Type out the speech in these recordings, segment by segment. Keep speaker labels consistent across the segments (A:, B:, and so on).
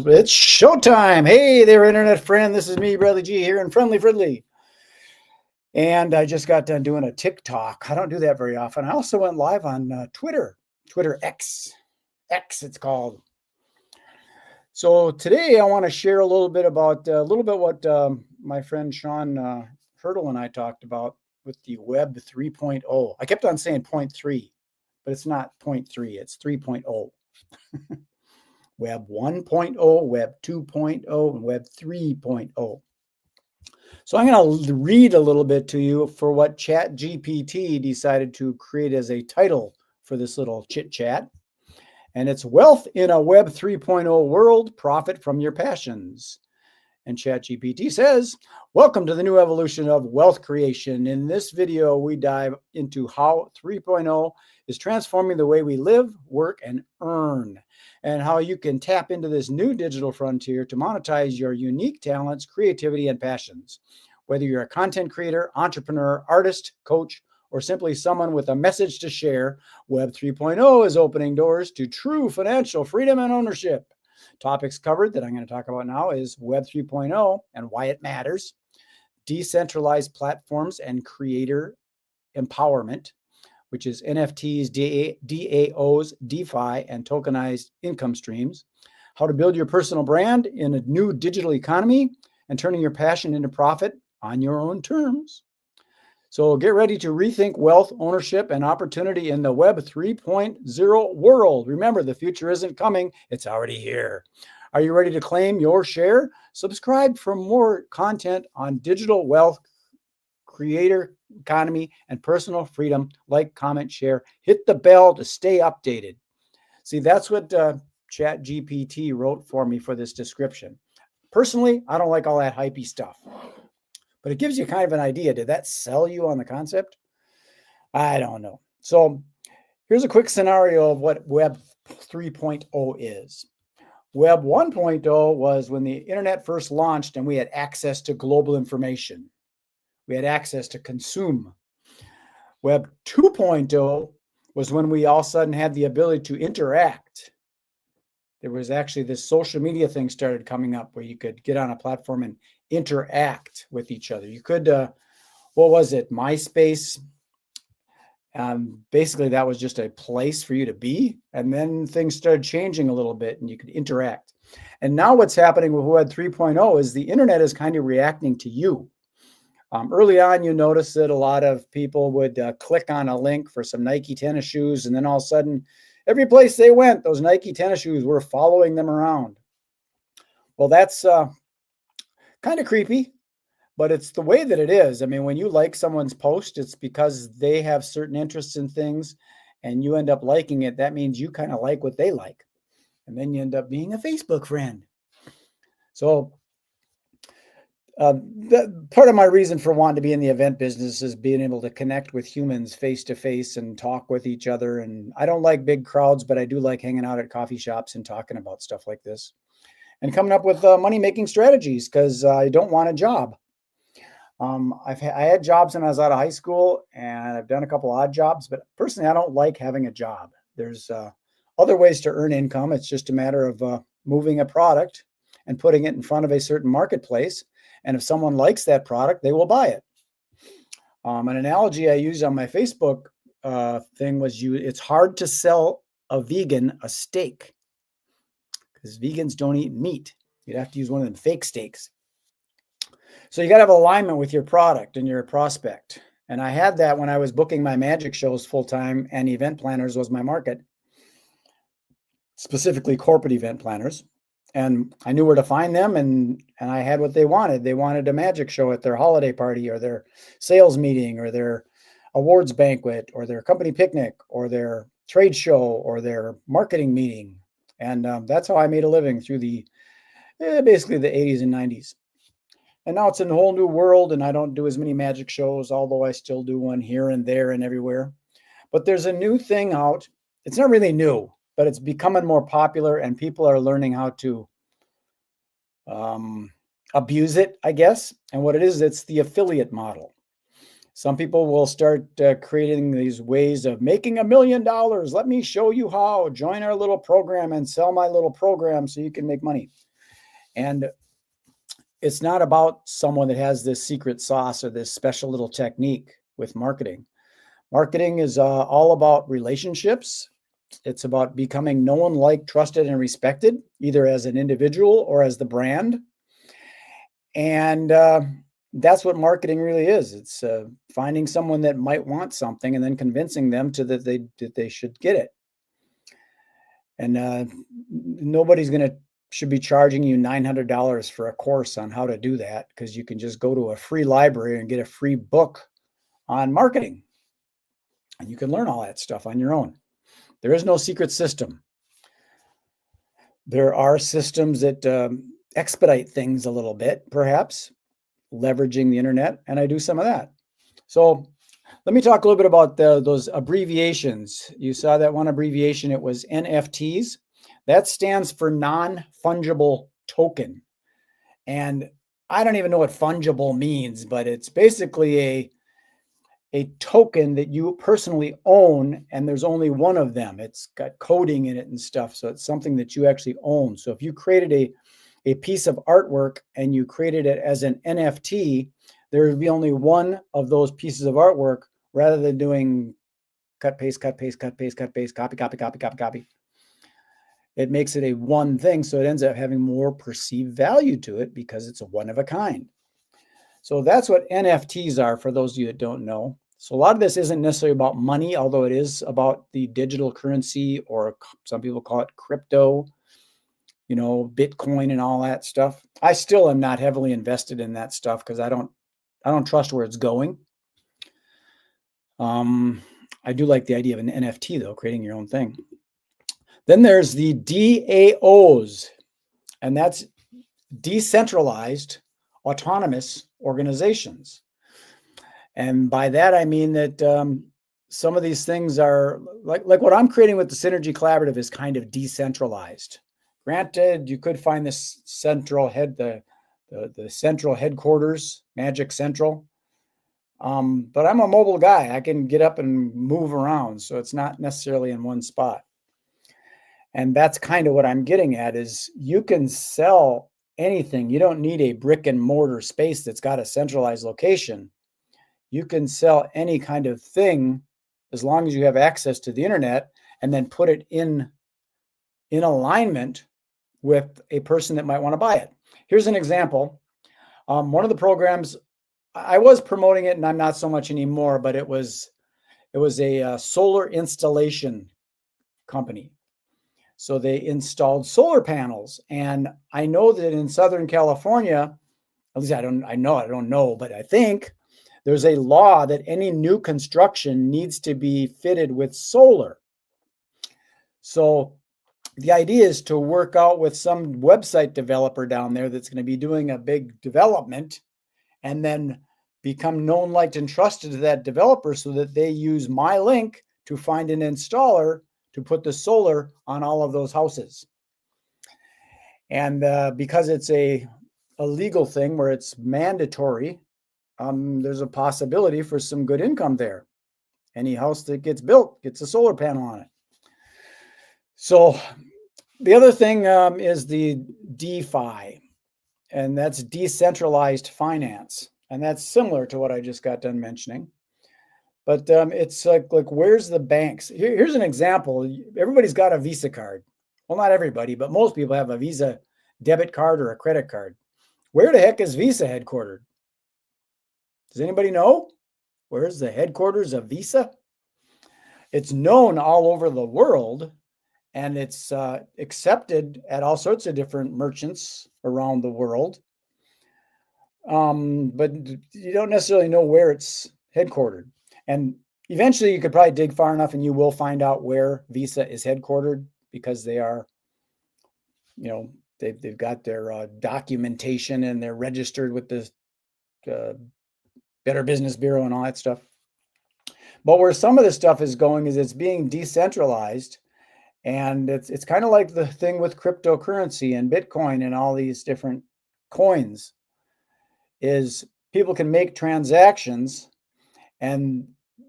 A: It's showtime. Hey there, internet friend. This is me, Bradley G, here in Friendly Fridley. And I just got done doing a TikTok. I don't do that very often. I also went live on Twitter X it's called. So today I want to share a little bit about what my friend Sean Hurdle and I talked about with the Web 3.0. I kept on saying 0.3, but it's not 0.3, it's 3.0. Web 1.0, Web 2.0, and Web 3.0. So I'm going to read a little bit to you for what ChatGPT decided to create as a title for this little chit chat. And it's Wealth in a Web 3.0 World, Profit from Your Passions. And ChatGPT says, welcome to the new evolution of wealth creation. In this video, we dive into how 3.0 is transforming the way we live, work, and earn, and how you can tap into this new digital frontier to monetize your unique talents, creativity, and passions. Whether you're a content creator, entrepreneur, artist, coach, or simply someone with a message to share, Web 3.0 is opening doors to true financial freedom and ownership. Topics covered that I'm going to talk about now is Web 3.0 and why it matters, decentralized platforms and creator empowerment, which is NFTs, DAOs, DeFi, and tokenized income streams, how to build your personal brand in a new digital economy, and turning your passion into profit on your own terms. So get ready to rethink wealth, ownership, and opportunity in the Web 3.0 world. Remember, the future isn't coming, it's already here. Are you ready to claim your share? Subscribe for more content on digital wealth, creator economy, and personal freedom. Like, comment, share, hit the bell to stay updated. See, that's what ChatGPT wrote for me for this description. Personally, I don't like all that hypey stuff, but it gives you kind of an idea. Did that sell you on the concept? I don't know. So here's a quick scenario of what Web 3.0 is. Web 1.0 was when the internet first launched and we had access to global information. We had access to consume. Web 2.0 was when we all of a sudden had the ability to interact. There was actually this social media thing started coming up where you could get on a platform and interact with each other. You could, what was it? MySpace. Basically, that was just a place for you to be. And then things started changing a little bit and you could interact. And now what's happening with Web 3.0 is the internet is kind of reacting to you. Early on, you notice that a lot of people would click on a link for some Nike tennis shoes. And then all of a sudden, every place they went, those Nike tennis shoes were following them around. Well, that's kind of creepy, but it's the way that it is. I mean, when you like someone's post, it's because they have certain interests in things and you end up liking it. That means you kind of like what they like. And then you end up being a Facebook friend. So part of my reason for wanting to be in the event business is being able to connect with humans face to face and talk with each other. And I don't like big crowds, but I do like hanging out at coffee shops and talking about stuff like this and coming up with money-making strategies because I don't want a job. I had jobs when I was out of high school and I've done a couple odd jobs, but personally, I don't like having a job. There's other ways to earn income. It's just a matter of moving a product and putting it in front of a certain marketplace. And if someone likes that product, they will buy it. An analogy I used on my Facebook thing was it's hard to sell a vegan a steak because vegans don't eat meat. You'd have to use one of them fake steaks. So you got to have alignment with your product and your prospect. And I had that when I was booking my magic shows full time and event planners was my market, specifically corporate event planners. And I knew where to find them and I had what they wanted. They wanted a magic show at their holiday party or their sales meeting or their awards banquet or their company picnic or their trade show or their marketing meeting. And that's how I made a living through the basically the 80s and 90s. And now it's in a whole new world and I don't do as many magic shows, although I still do one here and there and everywhere. But there's a new thing out. It's not really new, but it's becoming more popular and people are learning how to abuse it, I guess. And what it is, it's the affiliate model. Some people will start creating these ways of making $1 million. Let me show you how. Join our little program and sell my little program so you can make money. And it's not about someone that has this secret sauce or this special little technique with marketing. Marketing is all about relationships. It's about becoming known, liked, trusted, and respected, either as an individual or as the brand. And that's what marketing really is. It's finding someone that might want something and then convincing them that they should get it. And nobody's should be charging you $900 for a course on how to do that, because you can just go to a free library and get a free book on marketing. And you can learn all that stuff on your own. There is no secret system. There are systems that expedite things a little bit, perhaps, leveraging the internet, and I do some of that. So let me talk a little bit about those abbreviations. You saw that one abbreviation, it was NFTs. That stands for non-fungible token. And I don't even know what fungible means, but it's basically a token that you personally own, and there's only one of them. It's got coding in it and stuff, so it's something that you actually own. So if you created a piece of artwork and you created it as an NFT, there would be only one of those pieces of artwork, rather than doing cut, paste, cut, paste, cut, paste, cut, paste, copy, copy, copy, copy, copy. It makes it a one thing, so it ends up having more perceived value to it because it's a one of a kind. So that's what NFTs are, for those of you that don't know. So a lot of this isn't necessarily about money, although it is about the digital currency, or some people call it crypto, Bitcoin and all that stuff. I still am not heavily invested in that stuff because I don't trust where it's going. I do like the idea of an NFT though, creating your own thing. Then there's the DAOs, and that's decentralized autonomous organizations. And by that, I mean that some of these things are like what I'm creating with the Synergy Collaborative is kind of decentralized. Granted, you could find this central the central headquarters, Magic Central. But I'm a mobile guy. I can get up and move around. So it's not necessarily in one spot. And that's kind of what I'm getting at, is you can sell anything. You don't need a brick and mortar space that's got a centralized location. You can sell any kind of thing as long as you have access to the internet, and then put it in alignment with a person that might want to buy it. Here's an example. One of the programs, I was promoting it and I'm not so much anymore, but it was a solar installation company. So they installed solar panels, and I know that in Southern California, at least I don't know, but I think there's a law that any new construction needs to be fitted with solar. So the idea is to work out with some website developer down there that's going to be doing a big development, and then become known, liked, and trusted to that developer, so that they use my link to find an installer to put the solar on all of those houses. And because it's a legal thing where it's mandatory, there's a possibility for some good income there. Any house that gets built gets a solar panel on it. So the other thing is the DeFi, and that's decentralized finance. And that's similar to what I just got done mentioning. But it's like where's the banks? Here's an example. Everybody's got a Visa card. Well, not everybody, but most people have a Visa debit card or a credit card. Where the heck is Visa headquartered? Does anybody know? Where's the headquarters of Visa? It's known all over the world, and it's accepted at all sorts of different merchants around the world. But you don't necessarily know where it's headquartered. And eventually you could probably dig far enough and you will find out where Visa is headquartered, because they are, they've got their documentation, and they're registered with the Better Business Bureau and all that stuff. But where some of this stuff is going is it's being decentralized, and it's kind of like the thing with cryptocurrency and Bitcoin and all these different coins, is people can make transactions, and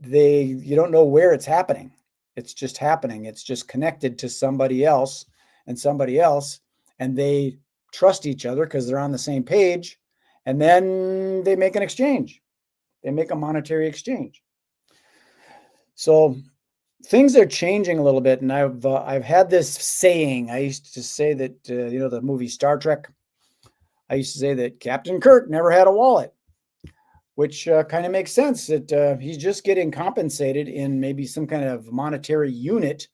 A: you don't know where it's happening. It's just happening. It's just connected to somebody else, and they trust each other because they're on the same page, and then they make an exchange. They make a monetary exchange. So things are changing a little bit, and I've had this saying. I used to say that the movie Star Trek. I used to say that Captain Kirk never had a wallet, which kind of makes sense. That he's just getting compensated in maybe some kind of monetary unit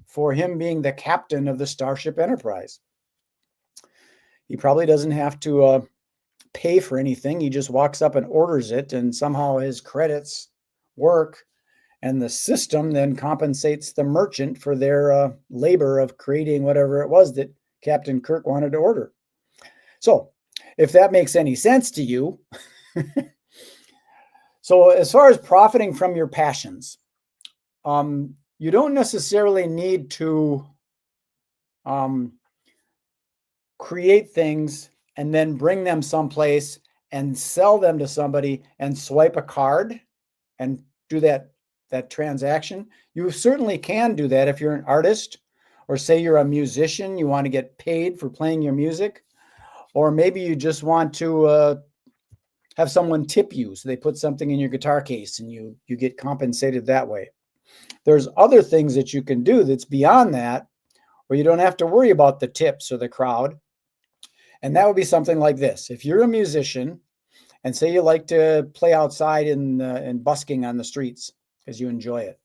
A: for him being the captain of the Starship Enterprise. He probably doesn't have to pay for anything. He just walks up and orders it, and somehow his credits work. And the system then compensates the merchant for their labor of creating whatever it was that Captain Kirk wanted to order. So if that makes any sense to you. So as far as profiting from your passions, you don't necessarily need to create things and then bring them someplace and sell them to somebody and swipe a card and do that transaction. You certainly can do that if you're an artist, or say you're a musician, you want to get paid for playing your music, or maybe you just want to have someone tip you, so they put something in your guitar case and you get compensated that way. There's other things that you can do that's beyond that, where you don't have to worry about the tips or the crowd. And that would be something like this. If you're a musician and say you like to play outside and busking on the streets because you enjoy it,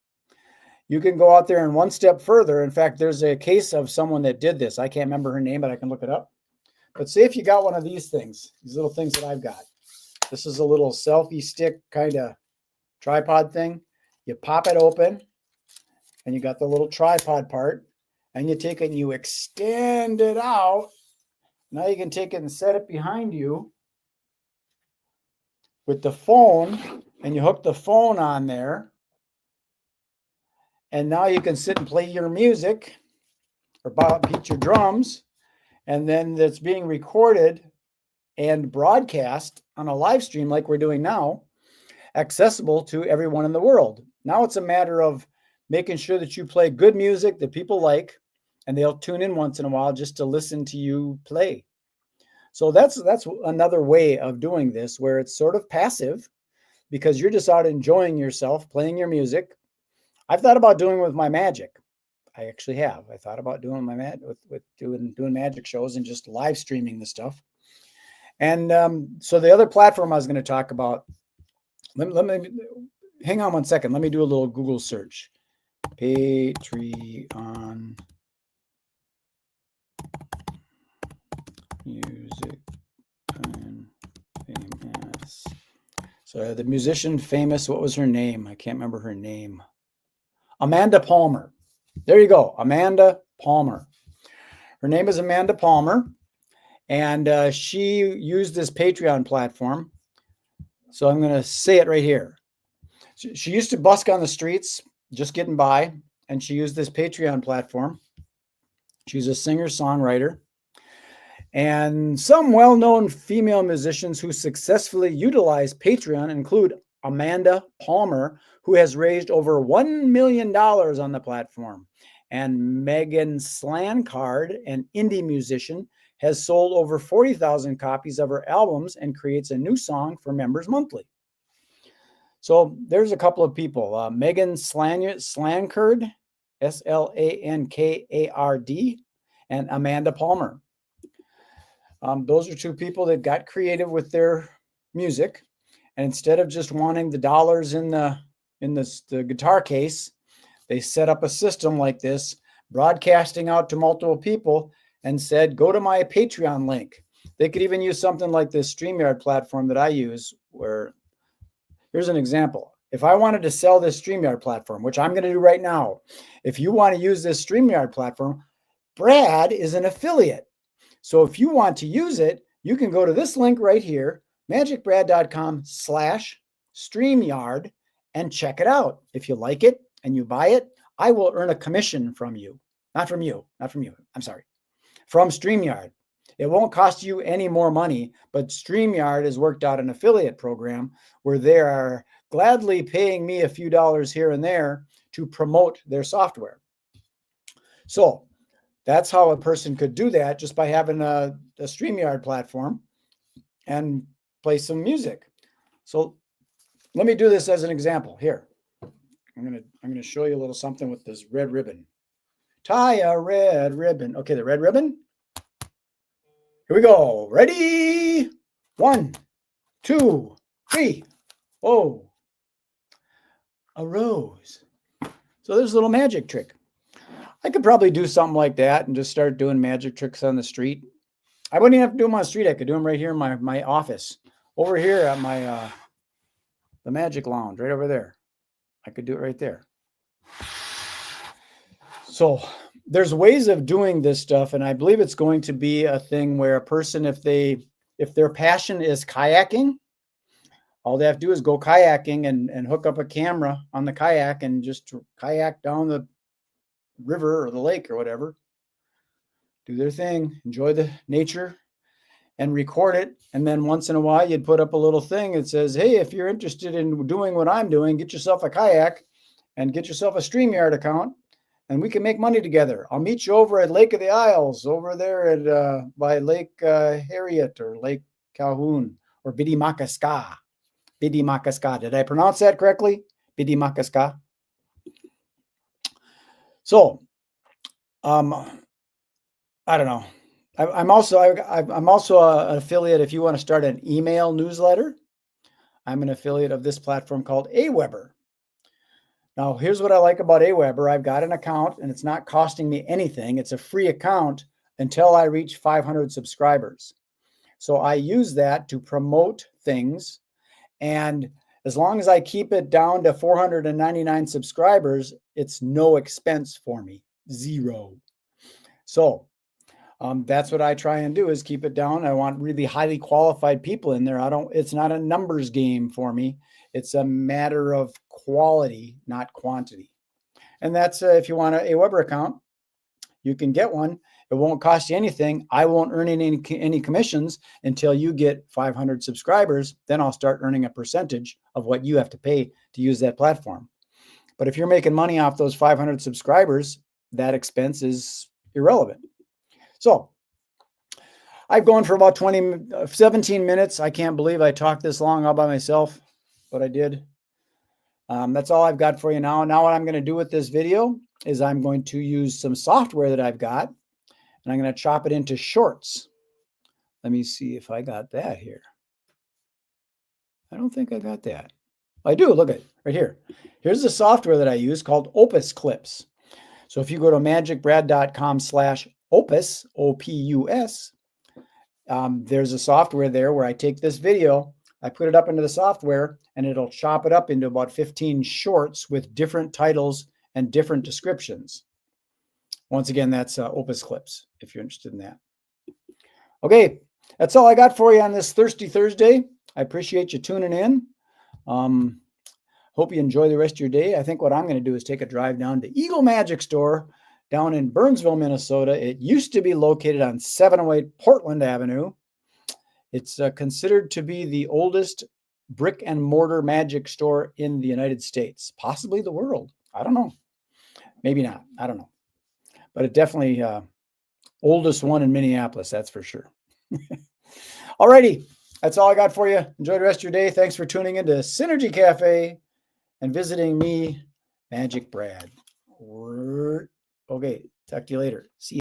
A: you can go out there and one step further. In fact, there's a case of someone that did this. I can't remember her name, but I can look it up. But say if you got one of these things, these little things that I've got. This is a little selfie stick kind of tripod thing. You pop it open and you got the little tripod part, and you take it and you extend it out. Now you can take it and set it behind you with the phone, and you hook the phone on there. And now you can sit and play your music or beat your drums, and then that's being recorded and broadcast on a live stream like we're doing now, accessible to everyone in the world. Now it's a matter of making sure that you play good music that people like, and they'll tune in once in a while just to listen to you play. So that's another way of doing this, where it's sort of passive because you're just out enjoying yourself, playing your music. I've thought about doing it with my magic. I actually have. I thought about doing my doing magic shows and just live streaming the stuff. And so the other platform I was going to talk about, let me hang on one second. Let me do a little Google search. Patreon music and famous. So the musician famous, what was her name? I can't remember her name. Amanda Palmer. There you go. Amanda Palmer. Her name is Amanda Palmer. And she used this Patreon platform. So I'm going to say it right here. She used to busk on the streets, just getting by. And she used this Patreon platform. She's a singer-songwriter. And some well-known female musicians who successfully utilize Patreon include Amanda Palmer, who has raised over $1 million on the platform. And Megan Slancard, an indie musician, has sold over 40,000 copies of her albums and creates a new song for members monthly. So there's a couple of people. Megan Slancard, Slankard, and Amanda Palmer. Those are two people that got creative with their music. And instead of just wanting the dollars in the guitar case, they set up a system like this, broadcasting out to multiple people, and said, go to my Patreon link. They could even use something like this StreamYard platform that I use, where here's an example. If I wanted to sell this StreamYard platform, which I'm going to do right now, if you want to use this StreamYard platform, Brad is an affiliate. So if you want to use it, you can go to this link right here, magicbrad.com/StreamYard, and check it out. If you like it and you buy it, I will earn a commission from you. Not from you. I'm sorry. From StreamYard. It won't cost you any more money, but StreamYard has worked out an affiliate program where they are gladly paying me a few dollars here and there to promote their software. So That's how a person could do that, just by having a StreamYard platform and play some music. So let me do this as an example here. I'm gonna show you a little something with this red ribbon. Tie a red ribbon. Okay, the red ribbon. Here we go. Ready? 1, 2, 3. Oh, a rose. So there's a little magic trick. I could probably do something like that and just start doing magic tricks on the street. I wouldn't even have to do them on the street. I could do them right here in my office. Over here at my the Magic Lounge, right over there. I could do it right there. So there's ways of doing this stuff, and I believe it's going to be a thing where a person, if their passion is kayaking, all they have to do is go kayaking and hook up a camera on the kayak and just kayak down the river or the lake or whatever, do their thing, enjoy the nature, and record it. And then once in a while, you'd put up a little thing that says, hey, if you're interested in doing what I'm doing, get yourself a kayak and get yourself a StreamYard account, and we can make money together. I'll meet you over at Lake of the Isles, over there at by Lake Harriet or Lake Calhoun or Bidimakaska. Bidimakaska. Did I pronounce that correctly? Bidimakaska. So, I don't know. I'm also an affiliate. If you want to start an email newsletter, I'm an affiliate of this platform called Aweber. Now, here's what I like about Aweber. I've got an account, and it's not costing me anything. It's a free account until I reach 500 subscribers. So I use that to promote things, and as long as I keep it down to 499 subscribers, it's no expense for me, zero. So that's what I try and do, is keep it down. I want really highly qualified people in there. It's not a numbers game for me. It's a matter of quality, not quantity. And that's if you want a Aweber account, you can get one. It won't cost you anything. I won't earn any commissions until you get 500 subscribers. Then I'll start earning a percentage of what you have to pay to use that platform. But if you're making money off those 500 subscribers, that expense is irrelevant. So I've gone for about 17 minutes. I can't believe I talked this long all by myself, but I did. That's all I've got for you now. Now what I'm going to do with this video is I'm going to use some software that I've got, and I'm going to chop it into shorts. Let me see if I got that here. I don't think I got that. I do. Look at it right here. Here's the software that I use called Opus Clips. So if you go to magicbrad.com/opus, OPUS, there's a software there where I take this video, I put it up into the software, and it'll chop it up into about 15 shorts with different titles and different descriptions. Once again, that's Opus Clips, if you're interested in that. Okay, that's all I got for you on this Thirsty Thursday. I appreciate you tuning in. Hope you enjoy the rest of your day. I think what I'm going to do is take a drive down to Eagle Magic Store down in Burnsville, Minnesota. It used to be located on 708 Portland Avenue. It's considered to be the oldest brick and mortar magic store in the United States, possibly the world. I don't know. Maybe not. I don't know. But it definitely oldest one in Minneapolis, that's for sure. All righty. That's all I got for you. Enjoy the rest of your day. Thanks for tuning into Synergy Cafe and visiting me, Magic Brad. Okay, talk to you later. See you.